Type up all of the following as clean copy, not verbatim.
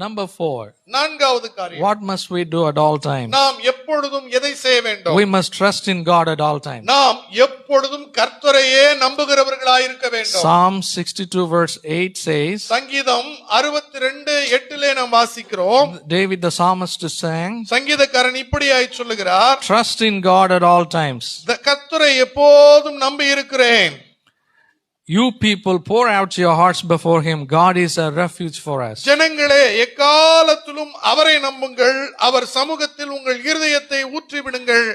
Number 4. நான்காவது காரியம், What must we do at all times? நாம் எப்பொழுதும் எதை செய்ய வேண்டும்? We must trust in God at all times. நாம் எப்பொழுதும் கர்த்தரையே நம்புகிறவர்களாய் இருக்க வேண்டும். Psalm 62 verse 8 says, சங்கீதம் 62:8 நாம் வாசிக்கிறோம். David the psalmist sang, சங்கீதக்காரன் இப்படியாய் சொல்லுகிறார், trust in God at all times. கர்த்தரை எப்போதும் நம்பி இருக்கிறேன். You people pour out your hearts before him. God is a refuge for us. ஜனங்களே எக்காலத்திலும் அவரை நம்புங்கள், அவர் சமூகத்தில் உங்கள் இருதயத்தை ஊற்றி விடுங்கள்,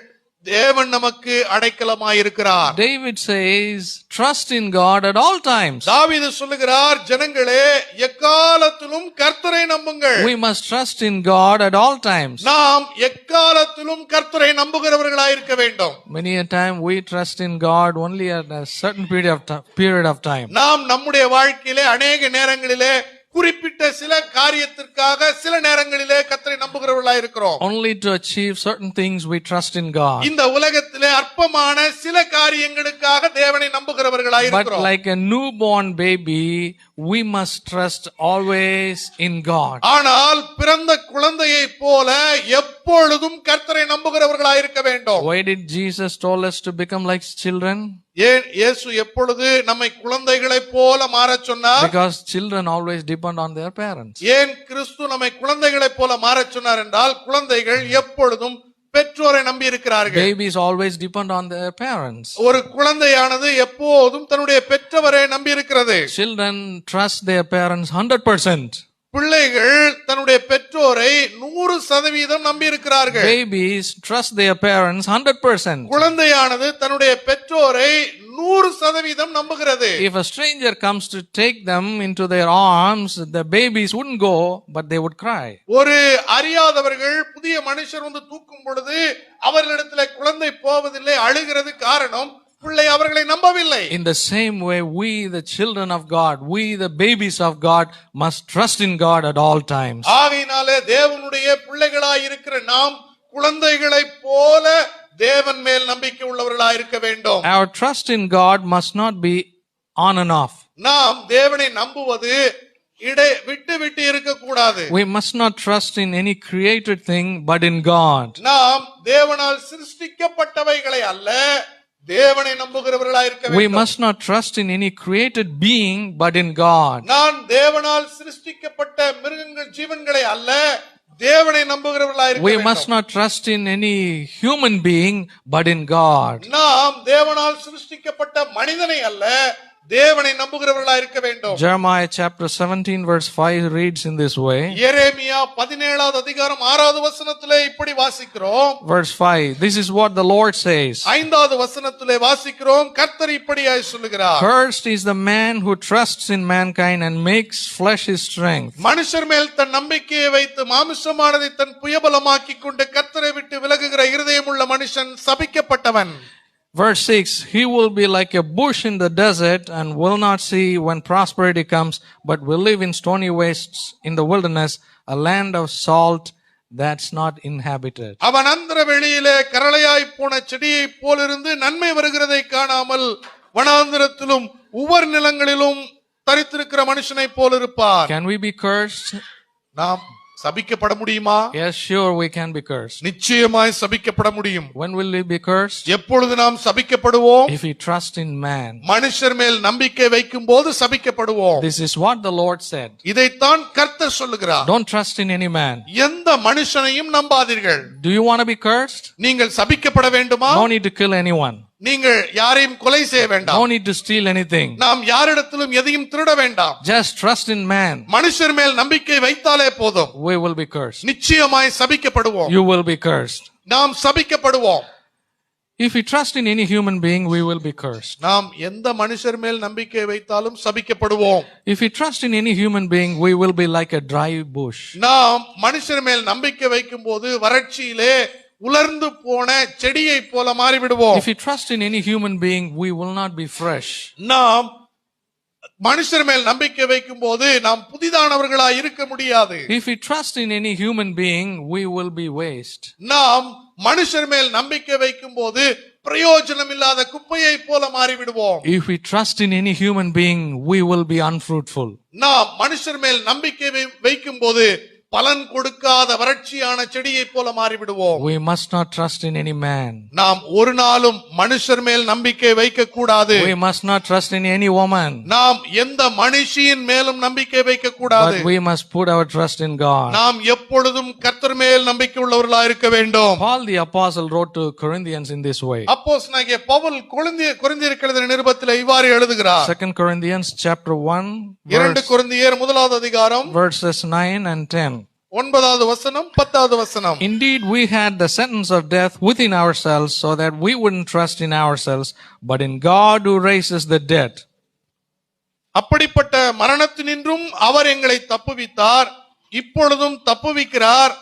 தேவன் நமக்கு அடைக்கலமாய் இருக்கிறார். David says, trust in God at all times. தாவீது சொல்லுகிறார், ஜனங்களே எக்காலத்திலும் கர்த்தரை நம்புங்கள். We must trust in God at all times. நாம் எக்காலத்திலும் கர்த்தரை நம்புகிறவர்களாய் இருக்க வேண்டும். Many a time we trust in God only at a certain period of time. நாம் நம்முடைய வாழ்க்கையிலே அநேக நேரங்களிலே குறிப்பிட்ட சில காரியத்திற்காக சில நேரங்களிலே கர்த்தரை நம்புகிறவர்களாய் இருக்கிறோம். Only to achieve certain things we trust in God. இந்த உலகத்திலே அற்பமான சில காரியங்களுக்காக தேவனை நம்புகிறவர்களாய் But இருக்கிறோம். like a newborn baby, we must trust always in God. ஆனால் பிறந்த குழந்தையை போல எப்பொழுதும் கர்த்தரை நம்புகிறவர்களாய் இருக்க வேண்டும். Why did Jesus told us to become like children? ஏன் இயேசு எப்பொழுது நம்மை குழந்தைகளைப் போல மாறச் சொன்னார்? Because children always depend on their parents. ஏன் கிறிஸ்து நம்மை குழந்தைகளைப் போல மாறச் சொன்னார் என்றால், குழந்தைகள் எப்பொழுதும் பெற்றோரை நம்பி இருக்கிறார்கள். Babies always depend on their parents. ஒரு குழந்தையானது எப்போதும் தன்னுடைய பெற்றவரை நம்பி இருக்கிறது. Children trust their parents 100%. பிள்ளைகள் தன்னுடைய பெற்றோரை 100% நம்பி இருக்கிறார்கள். Babies trust their parents 100%. குழந்தையானது தன்னுடைய பெற்றோரை 100% நம்புகிறது. If a stranger comes to take them into their arms, the babies wouldn't go, but they would cry. ஒரு அறியாதவர்கள் புதிய மனுஷர் வந்து தூக்கும் பொழுது அவர்களிடத்திலே குழந்தை போவதில்லை, அழுகிறது. காரணம், பிள்ளை அவர்களை நம்பவில்லை. In the same way, we the children of God, we the babies of God must trust in God at all times. ஆகையினாலே தேவனுடைய பிள்ளைகளாய் இருக்கிற நாம் குழந்தைகளைப் போல தேவன் மேல் நம்பிக்கை உள்ளவர்களாய் இருக்க வேண்டும். Our trust in God must not be on and off. நாம் தேவனை நம்புவது விட்டு விட்டு இருக்க கூடாது. We must not trust in any created thing but in God. நாம் தேவனால் சிருஷ்டிக்கப்பட்டவைகளை அல்ல, தேவனை நம்புகிறவர்களாய் இருக்க வேண்டும். We must not trust in any created being but in God. நான் தேவனால் சிருஷ்டிக்கப்பட்ட மிருகங்கள் ஜீவன்களை அல்ல, தேவனை நம்புகிறவர்களாய் இருக்க We வேண்டும். must not trust in any human being but in God. நாம் தேவனால் சிருஷ்டிக்கப்பட்ட மனிதனை அல்ல, தேவனை நம்புகிறவர்களாய் இருக்க வேண்டும். Jeremiah chapter 17 verse 5 reads in this way. எரேமியா 17வது அதிகாரம் 6வது வசனத்திலே இப்படி வாசிக்கிறோம். Verse 5, this is what the Lord says. 5வது வசனத்திலே வாசிக்கிறோம், கர்த்தர் இப்படியாய் சொல்லுகிறார், Cursed is the man who trusts in mankind and makes flesh his strength. மனுஷர் மேல் தன் நம்பிக்கையை வைத்து மாமிசமானதை தன் புயபலமாக்கிக் கொண்டு கர்த்தரை விட்டு விலகுகிற இருதயமுள்ள மனுஷன் சபிக்கப்பட்டவன். Verse 6, he will be like a bush in the desert and will not see when prosperity comes, but will live in stony wastes in the wilderness, a land of salt that's not inhabited. அவன் அந்தர வெளியிலே கரளையாய் போன செடியை போலிருந்து நன்மை வருகிறதை காணாமல் வனாந்திரத்திலும் உவர் நிலங்களிலும் தரித்திருக்கிற மனுஷனை போல் இருப்பார். Can we be cursed? நாம் சபிக்கப்பட முடியுமா? Yes, sure we can be cursed. நிச்சயமாய் சபிக்கப்பட முடியும். When will we be cursed? எப்பொழுது நாம் சபிக்கப்படுவோம்? If we trust in man. மனுஷர் மேல் நம்பிக்கை வைக்கும் போது சபிக்கப்படுவோம். This is what the Lord said. இதைத்தான் கர்த்தர் சொல்லுகிறார். Don't trust in any man. எந்த மனுஷனையும் நம்பாதீர்கள். Do you want to be cursed? நீங்கள் சபிக்கப்பட வேண்டுமா? No need to kill anyone. நீங்கள் யாரையும் கொலை செய்ய வேண்டாம். No need to steal anything. நாம் யாரிடத்திலும் எதையும் திருட வேண்டாம். Just trust in man. மனுஷர் மேல் நம்பிக்கை வைத்தாலே போதும். We will be cursed. நிச்சயமாய் சபிக்கப்படுவோம். You will be cursed. நாம் சபிக்கப்படுவோம். If we trust in any human being, we will be cursed. நாம் எந்த மனுஷர் மேல் நம்பிக்கை வைத்தாலும் சபிக்கப்படுவோம். If we trust in any human being, we will be like a dry bush. நாம் மனுஷர் மேல் நம்பிக்கை வைக்கும்போது வறட்சியிலே உலர்ந்து போன செடியை போல மாறிவிடுவோம். If we trust in any human being, we will not be fresh. நாம் மனுஷர் மேல் நம்பிக்கை வைக்கும்போது நாம் புதிதானவர்களாய் இருக்க முடியாது. If we trust in any human being, we will be waste. நாம் மனுஷர் மேல் நம்பிக்கை வைக்கும்போது பிரயோஜனம் இல்லாத குப்பையை போல மாறிவிடுவோம். If we trust in any human being, we will be unfruitful. நாம் மனுஷர் மேல் நம்பிக்கை வைக்கும்போது பலன் கொடுக்காத வறட்சியான செடியை போல மாறிவிடுவோம். We must not trust in any man. நாம் ஒரு நாளும் மனுஷர் மேல் நம்பிக்கை வைக்க கூடாது. We must not trust in any woman. நாம் எந்த மனுஷியின் மேலும் நம்பிக்கை வைக்க கூடாது. But we must put our trust in God. நாம் எப்பொழுதும் கர்த்தர் மேல் நம்பிக்கை உள்ளவர்களாய் இருக்க வேண்டும். Paul the apostle wrote to Corinthians in this way. அப்போஸ்தலனாகிய பவுல் கொரிந்தியருக்கு எழுதின நிருபத்திலே இவ்வாறு எழுதுகிறார். 2 Corinthians chapter 1 2 கொரிந்தியர் முதலாவது அதிகாரம் verses 9 and 10. 9வது வசனம் 10வது வசனம். Indeed, we had the sentence of death within ourselves, so that we wouldn't trust in ourselves, but in God who raises the dead. அப்படிப்பட்ட மரணத்தினின்றும் அவர் எங்களை தப்புவித்தார், இப்பொழுதும் தப்புவிக்கிறார்,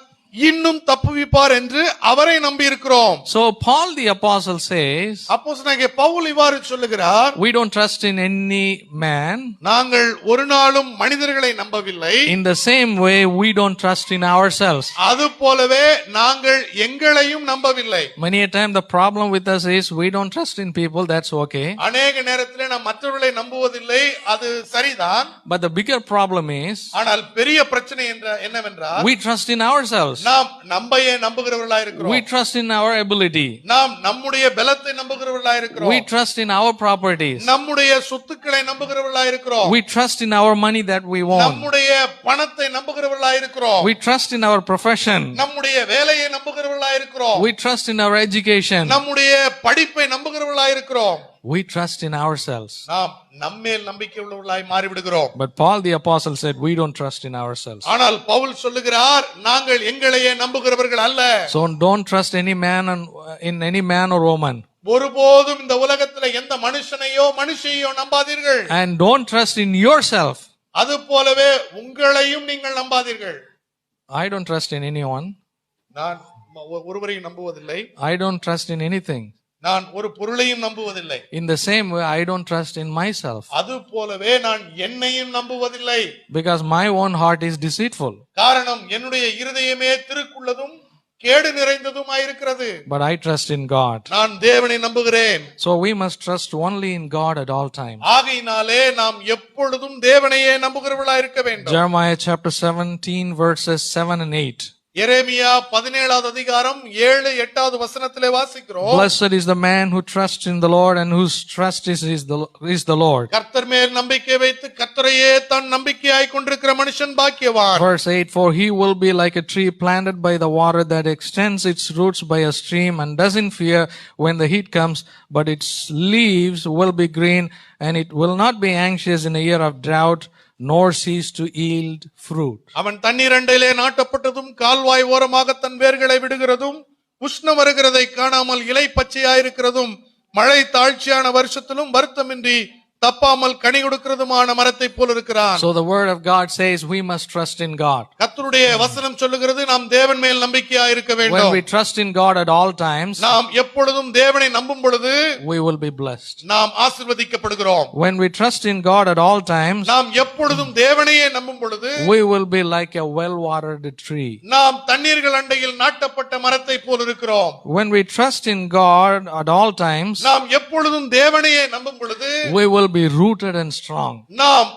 இன்னும் தப்புவிப்பார் என்று அவரை நம்பி இருக்கிறோம். So Paul the apostle says, அப்போஸ்தலனாகிய பவுல் இவ்வாறு சொல்லுகிறார், we don't trust in any man. நாங்கள் ஒரு நாளும் மனிதர்களை நம்பவில்லை. In the same way, we don't trust in ourselves. அது போலவே நாங்கள் எங்களையும் நம்பவில்லை. Many a time the problem with us is we don't trust in people. That's okay. அநேக நேரத்திலே நாம் மற்றவர்களை நம்புவதில்லை, அது சரிதான். But the bigger problem is ஆனால் பெரிய பிரச்சனை என்னவென்றால் we trust in ourselves. நாம் நம்மையே நம்புகிறவர்களாய் இருக்கிறோம். We trust in our ability. நாம் நம்முடைய பலத்தை நம்புகிறவர்களாய் இருக்கிறோம். We trust in our properties. நம்முடைய சொத்துக்களை நம்புகிறவர்களாய் இருக்கிறோம். We trust in our money that we own. நம்முடைய பணத்தை நம்புகிறவர்களாய் இருக்கிறோம். We trust in our profession. நம்முடைய வேலையை நம்புகிறவர்களாய் இருக்கிறோம். We trust in our education. நம்முடைய படிப்பை நம்புகிறவர்களாய் இருக்கிறோம். We trust in ourselves. நாம் நம்மேல் நம்பிக்கை உள்ளவர்களாய் மாறிவிடுகிறோம். But Paul the apostle said we don't trust in ourselves. ஆனால் பவுல் சொல்லுகிறார், நாங்கள் எங்களையே நம்புகிறவர்கள் அல்ல. So don't trust any man in any man or woman. ஒருபோதும் இந்த உலகத்துல எந்த மனுஷனையோ மனுஷியையோ நம்பாதீர்கள். And don't trust in yourself. அது போலவே உங்களையும் நீங்கள் நம்பாதீர்கள். I don't trust in anyone. நான் ஒருவரையும் நம்புவதில்லை. I don't trust in anything. நான் ஒரு பொருளையும் நம்புவதில்லை. In the same way, I don't trust in myself. அது போலவே நான் என்னையும் நம்புவதில்லை. Because my own heart is deceitful. காரணம் என்னுடைய இருதயமே திருக்குள்ளதும் கேடு நிறைந்ததுமாய் இருக்கிறது. But I trust in God. நான் தேவனை நம்புகிறேன். So we must trust only in God at all times. ஆகையினாலே நாம் எப்பொழுதும் தேவனையே நம்புகிறவர்களாய் இருக்க வேண்டும். Jeremiah chapter 17 verses 7 and 8. எரேமியா 17வது அதிகாரம் 7 8வது வசனத்திலே வாசிக்கிறோம். Blessed is the man who trusts in the Lord and whose trust is the Lord. கர்த்தர் மேல் நம்பிக்கை வைத்து கர்த்தரையே தன் நம்பிக்கையாய் கொண்டிருக்கிற மனுஷன் பாக்கியவான். Verse 8, for he will be like a tree planted by the water that extends its roots by a stream and doesn't fear when the heat comes, but its leaves will be green and it will not be anxious in a year of drought, nor cease to yield fruit. அவன் தண்ணீர் அண்டையிலே நாட்டப்பட்டதும் கால்வாய் ஓரமாக தன் வேர்களை விடுகிறதும் உஷ்ணம் வருகிறதை காணாமல் இலை பச்சையாயிருக்கிறதும் மழை தாழ்ச்சியான வருஷத்திலும் வருத்தமின்றி தப்பாமல் கனி கொடுக்கிறதுமான மரத்தை போல இருக்கிறான். So the word of God says we must trust in God. கர்த்தருடைய வசனம் சொல்லுகிறது நாம் தேவன் மேல் நம்பிக்கையாய் இருக்க வேண்டும். When we trust in God at all times, நாம் எப்பொழுதும் தேவனை நம்பும் பொழுது we will be blessed. நாம் ஆசீர்வதிக்கப்படுகிறோம். When we trust in God at all times, நாம் எப்பொழுதும் தேவனையே நம்பும் பொழுது we will be like a well-watered tree. நாம் தண்ணீர்கள் அண்டையில் நாட்டப்பட்ட மரத்தை போல இருக்கிறோம். When we trust in God at all times, நாம் எப்பொழுதும் தேவனையே நம்பும் பொழுது we will be rooted and strong. நாம்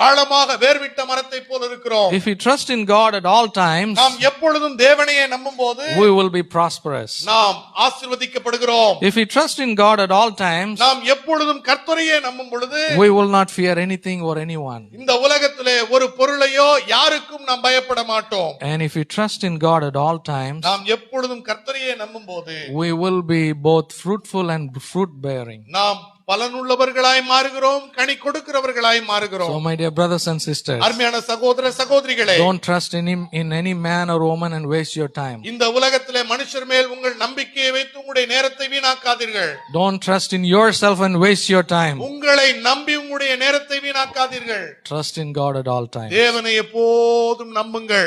ஆழமாக வேர்விட்ட மரத்தை போல இருக்கிறோம். If we trust in God at all times, நாம் எப்பொழுதும் தேவனையே நம்பும்போது we will be prosperous. நாம் ஆசீர்வதிக்கப்படுகிறோம். If we trust in God at all times, நாம் எப்பொழுதும் கர்த்தரையே நம்பும் பொழுது we will not fear anything or anyone. இந்த உலகத்திலே ஒரு பொருளையோ யாருக்கும் நாம் பயப்பட மாட்டோம். And if we trust in God at all times, நாம் எப்பொழுதும் கர்த்தரையே நம்பும்போது we will be both fruitful and fruit bearing. நாம் பலனுள்ளவர்களாய் மாறுகிறோம், கனி கொடுக்கிறவர்களாய் மாறுகிறோம். So my dear brothers and sisters, அருமையான சகோதர சகோதரிகளே, don't trust in any man or woman and waste your time. இந்த உலகத்திலே மனுஷர் மேல் உங்கள் நம்பிக்கையை வைத்து உங்களுடைய நேரத்தை வீணாக்காதீர்கள். Don't trust in yourself and waste your time. உங்களை நம்பி உங்களுடைய நேரத்தை வீணாக்காதீர்கள். Trust in God at all times. தேவனை எப்போதும் நம்புங்கள்.